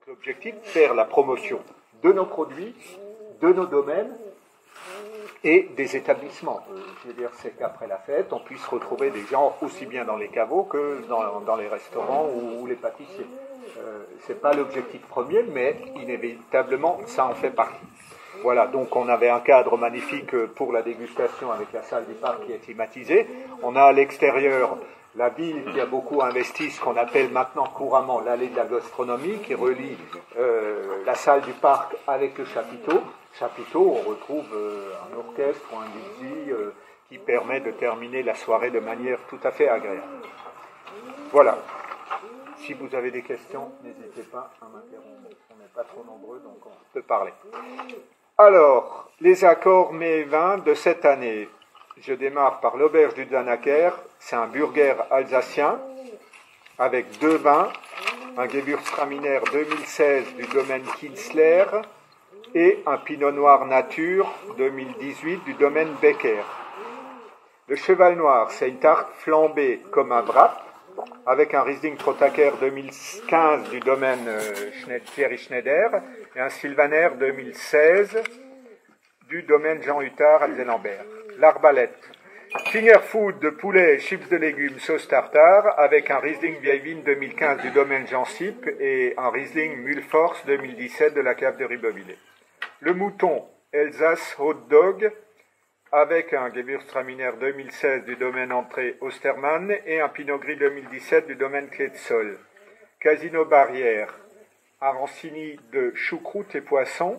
l'objectif, faire la promotion de nos produits, de nos domaines et des établissements. Je veux dire, c'est qu'après la fête, on puisse retrouver des gens aussi bien dans les caveaux que dans les restaurants ou les pâtissiers. C'est pas l'objectif premier, mais inévitablement, ça en fait partie. Voilà, donc on avait un cadre magnifique pour la dégustation avec la salle du parc qui est climatisée. On a à l'extérieur la ville qui a beaucoup investi, ce qu'on appelle maintenant couramment l'allée de la gastronomie, qui relie la salle du parc avec le chapiteau. Chapiteau, on retrouve un orchestre ou un DJ qui permet de terminer la soirée de manière tout à fait agréable. Voilà. Si vous avez des questions, n'hésitez pas à m'interrompre. On n'est pas trop nombreux, donc on peut parler. Alors, les accords mets et vins de cette année. Je démarre par l'auberge du Danaker. C'est un burger alsacien avec 2 vins, un Gewürztraminer 2016 du domaine Kinsler et un Pinot Noir Nature 2018 du domaine Becker. Le Cheval Noir, c'est une tarte flambée comme un wrap avec un Riesling Trottaker 2015 du domaine Thierry Schneider et un Sylvaner 2016 du domaine Jean Huttard à Zellambert. L'Arbalète. Finger food de poulet et chips de légumes sauce tartare avec un Riesling vieille vigne 2015 du domaine Jean Sip et un Riesling Mulforce 2017 de la cave de Ribeauvillé. Le mouton Elsace hot dog avec un Gewürztraminer 2016 du domaine Entrée Ostermann et un Pinot Gris 2017 du domaine Clé de Sol. Casino Barrière, arancini de choucroute et poisson,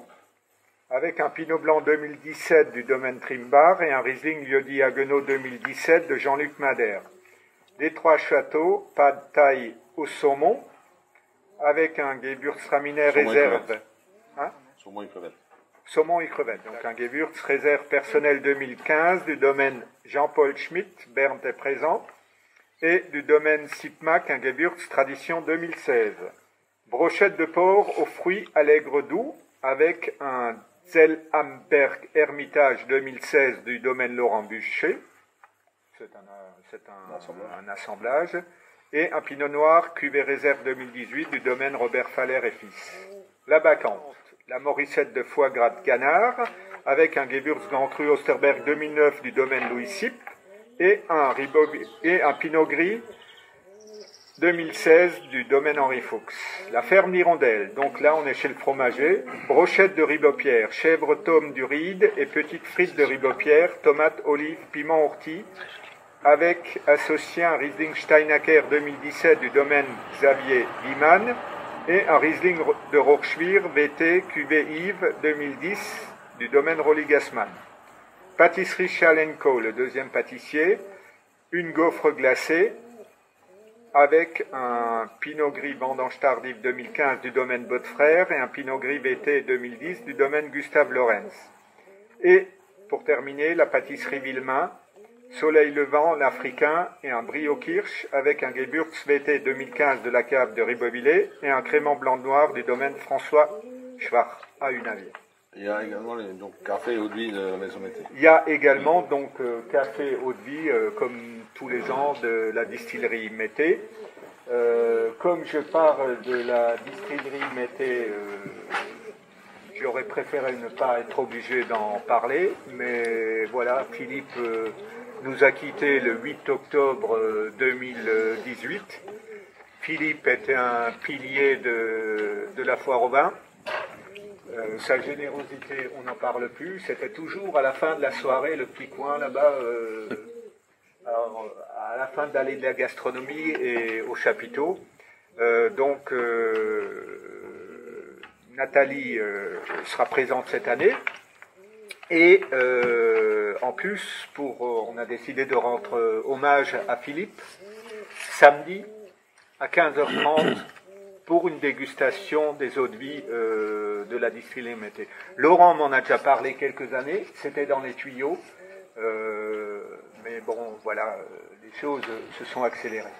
avec un Pinot Blanc 2017 du domaine Trimbar et un Riesling Lieu-dit Haguenau 2017 de Jean-Luc Madère. Les Trois Châteaux, pad thaï au saumon, avec un Gewürztraminer réserve. Hein? Saumon et crevettes. Saumon et crevettes. Donc un Gewürz réserve personnel 2015 du domaine Jean-Paul Schmitt, Berne est présent, et du domaine Sipmac, un Gewürz tradition 2016. Brochette de porc aux fruits allègre doux avec un Zellhamberg Hermitage 2016 du domaine Laurent Bûcher. C'est un assemblage. Et un Pinot Noir cuvée réserve 2018 du domaine Robert Faller et Fils. La Bacchante. La Morissette de foie gras de canard, avec un Gewürz Gantru Osterberg 2009 du domaine Louis Sip, et un Pinot Gris 2016 du domaine Henri Fuchs. La ferme L'Hirondelle, donc là on est chez le fromager, brochette de Ribeaupierre, chèvre tome du ride et petites frites de Ribeaupierre, tomates, olives, piments orties, avec associé un Riesling Steinacker 2017 du domaine Xavier Wiemann, et un Riesling de Roqueschwir VT cuvée Yves 2010 du domaine Rolly Gassman. Pâtisserie Chalenco, le deuxième pâtissier, une gaufre glacée avec un Pinot Gris Vendange tardive 2015 du domaine Bodefrère et un Pinot Gris VT 2010 du domaine Gustave Lorenz. Et pour terminer, la pâtisserie Villemain, Soleil Levant, l'Africain et un Brio Kirsch avec un Gewürz VT 2015 de la cave de Ribeauvillé et un crément blanc noir du domaine François Schwarz à Unavier. Il y a également donc café et eau de vie de la maison Mété. Il y a également donc café eau de vie comme tous les ans de la distillerie Mété. Comme je parle de la distillerie Mété, j'aurais préféré ne pas être obligé d'en parler, mais voilà, Philippe nous a quittés le 8 octobre 2018. Philippe était un pilier de la foire au vin. Sa générosité, on n'en parle plus. C'était toujours à la fin de la soirée, le petit coin là-bas, à la fin de l'allée de la gastronomie et au chapiteau. Donc, Nathalie sera présente cette année. Et en plus, on a décidé de rendre hommage à Philippe samedi à 15h30 pour une dégustation des eaux de vie de la distillerie Mété. Laurent m'en a déjà parlé quelques années, c'était dans les tuyaux, mais bon, voilà, les choses se sont accélérées.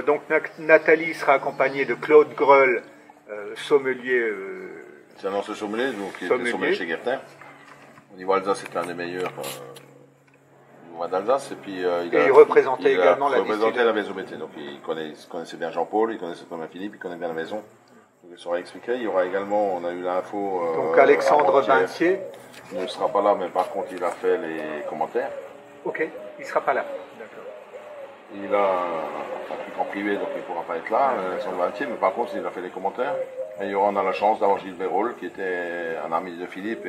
Donc Nathalie sera accompagnée de Claude Greul, sommelier. C'est un ancien sommelier, donc il était sommelier chez Gertin. Au niveau Alsace, c'était un des meilleurs au niveau d'Alsace. Et puis il représentait également la maison Mété. Donc il connaissait bien Jean-Paul, il connaissait bien Philippe, il connaissait bien la maison. il sera expliqué. Il y aura également, on a eu l'info... Donc Alexandre Vintier ne sera pas là, mais par contre il a fait les commentaires. Ok, il ne sera pas là. D'accord. Il a un truc en privé, donc il ne pourra pas être là, Alexandre Vintier, mais par contre il a fait les commentaires. Et on a la chance d'avoir Gilles Bérol, qui était un ami de Philippe.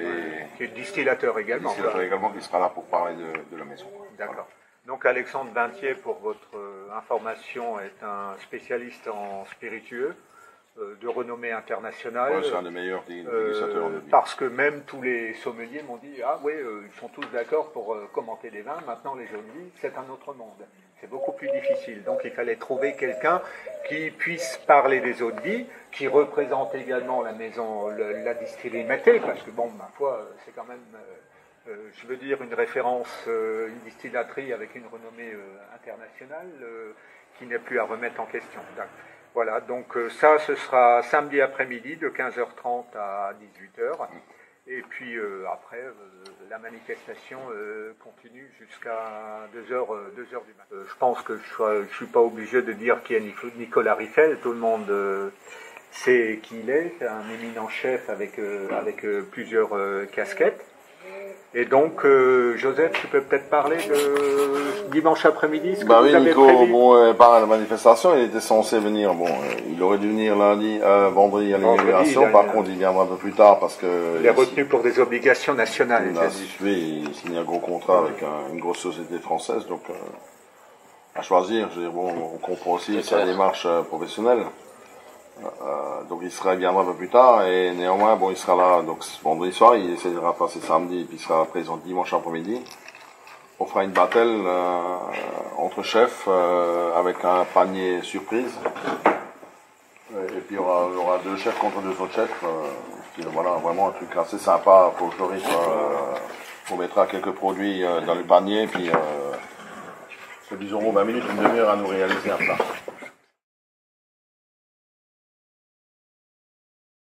Qui est distillateur également. Distillateur également, qui sera là pour parler de la maison. D'accord. Voilà. Donc Alexandre Vintier, pour votre information, est un spécialiste en spiritueux de renommée internationale. Ouais, c'est un des meilleurs dégustateurs. Parce que même tous les sommeliers m'ont dit, ah oui, ils sont tous d'accord pour commenter les vins, maintenant les eaux de vie, c'est un autre monde. C'est beaucoup plus difficile. Donc il fallait trouver quelqu'un qui puisse parler des eaux de vie, qui représente également la maison, la distillerie Mété, parce que bon, ma foi, c'est quand même, je veux dire, une référence, une distillaterie avec une renommée internationale qui n'est plus à remettre en question. Voilà, donc ça, ce sera samedi après-midi de 15h30 à 18h. Et puis après, la manifestation continue jusqu'à 2h du matin. Je pense que je ne suis pas obligé de dire qui est Nicolas Riffel. Tout le monde sait qui il est. C'est un éminent chef avec plusieurs casquettes. Et donc, Joseph, tu peux peut-être parler de dimanche après-midi, ce que vous avez Nico, prévu. Bon, par la manifestation, il était censé venir. Bon, il aurait dû venir vendredi à l'inauguration. Par contre, il viendra un peu plus tard parce que... Il est retenu pour des obligations nationales. Il signe un gros contrat avec une grosse société française, donc à choisir. Je veux dire, bon, on comprend aussi sa démarche professionnelle. Donc il viendra un peu plus tard et néanmoins bon il sera là donc vendredi soir, il essaiera de passer samedi et puis il sera présent dimanche après-midi. On fera une battle entre chefs avec un panier surprise et puis il y aura 2 chefs contre 2 autres chefs. Voilà, vraiment un truc assez sympa pour le risque. On mettra quelques produits dans le panier et puis 10 € 20 minutes, une demi-heure à nous réaliser un plat.